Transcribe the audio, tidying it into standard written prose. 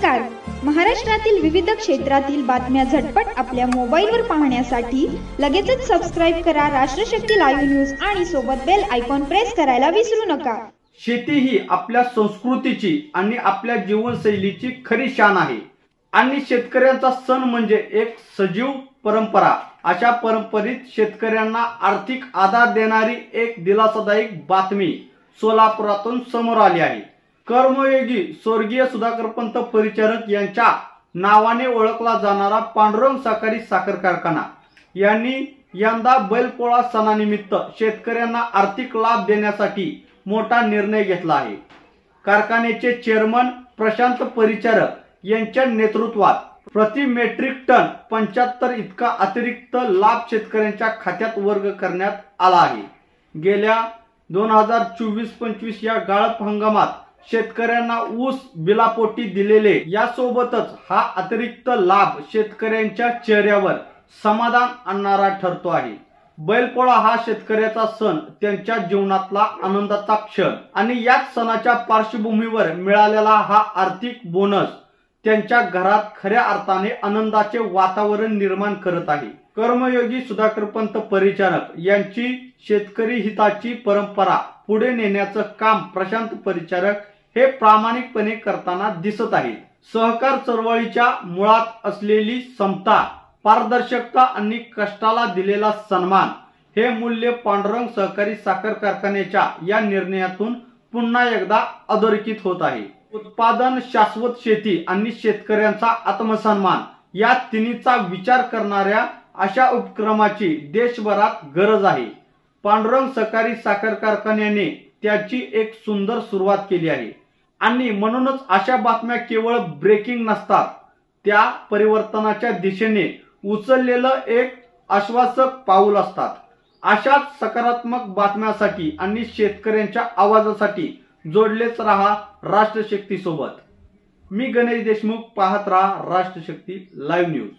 नमस्कार. महाराष्ट्रातील विविध क्षेत्रातील बातम्या झटपट आपल्या मोबाईलवर पाहण्यासाठी लगेचच सबस्क्राइब करा राष्ट्रशक्ती लाईव्ह न्यूज आणि सोबत बेल आयकॉन प्रेस करायला विसरू नका. शेती ही आपल्या संस्कृतीची आणि आपल्या जीवनशैलीची खरी शान आहे आणि शेतकऱ्यांचा सण म्हणजे एक सजीव परंपरा. अशा परंपरेत शेतकऱ्यांना आर्थिक आधार देणारी एक दिलासादायक बातमी सोलापुरातून समोर आली आहे. कर्मयोगी स्वर्गीय सुधाकरपंत परिचारक यांच्या नावाने ओळखला जाणारा पांडुरंग सहकारी साखर कारखाना यांनी यंदा बैलपोळा सणानिमित्त शेतकऱ्यांना आर्थिक लाभ देण्यासाठी मोठा निर्णय घेतला आहे. कारखान्याचे चेअरमन प्रशांत परिचारक यांच्या नेतृत्वात प्रति मेट्रिक टन 75 इतका अतिरिक्त लाभ शेतकऱ्यांच्या खात्यात वर्ग करण्यात आला आहे. गेल्या 2024-25 या गाळप हंगामात शेतकऱ्यांना ऊस बिलापोटी दिलेले यासोबतच हा अतिरिक्त लाभ शेतकऱ्यांच्या चेहऱ्यावर समाधान आणणारा ठरतो आहे. बैलपोळा हा शेतकऱ्याचा सण, त्यांच्या जीवनातला आनंदाचा क्षण आणि याच सणाच्या पार्श्वभूमीवर मिळालेला हा आर्थिक बोनस त्यांच्या घरात खऱ्या अर्थाने आनंदाचे वातावरण निर्माण करत आहे. कर्मयोगी सुधाकरपंत परिचारक यांची शेतकरी हिताची परंपरा पुढे नेण्याचं काम प्रशांत परिचारक हे प्रामाणिकपणे करताना दिसत आहे. सहकार चळवळीच्या मुळात असलेली समता, पारदर्शकता आणि कष्टाला दिलेला सन्मान हे मूल्य पांडुरंग सहकारी साखर कारखान्याच्या या निर्णयातून पुन्हा एकदा अधोरेखित होत आहे. उत्पादन, शाश्वत शेती आणि शेतकऱ्यांचा आत्मसन्मान या तिन्हीचा विचार करणाऱ्या अशा उपक्रमाची देशभरात गरज आहे. पांडुरंग सहकारी साखर कारखान्याने त्याची एक सुंदर सुरुवात केली आहे आणि म्हणूनच अशा बातम्या केवळ ब्रेकिंग नसतात, त्या परिवर्तनाच्या दिशेने उचललेलं एक आश्वासक पाऊल असतात. अशाच सकारात्मक बातम्यांसाठी आणि शेतकऱ्यांच्या आवाजासाठी जोडलेच रहा राष्ट्रशक्ती सोबत. मी गणेश देशमुख. पाहत रहा राष्ट्रशक्ती लाईव्ह न्यूज.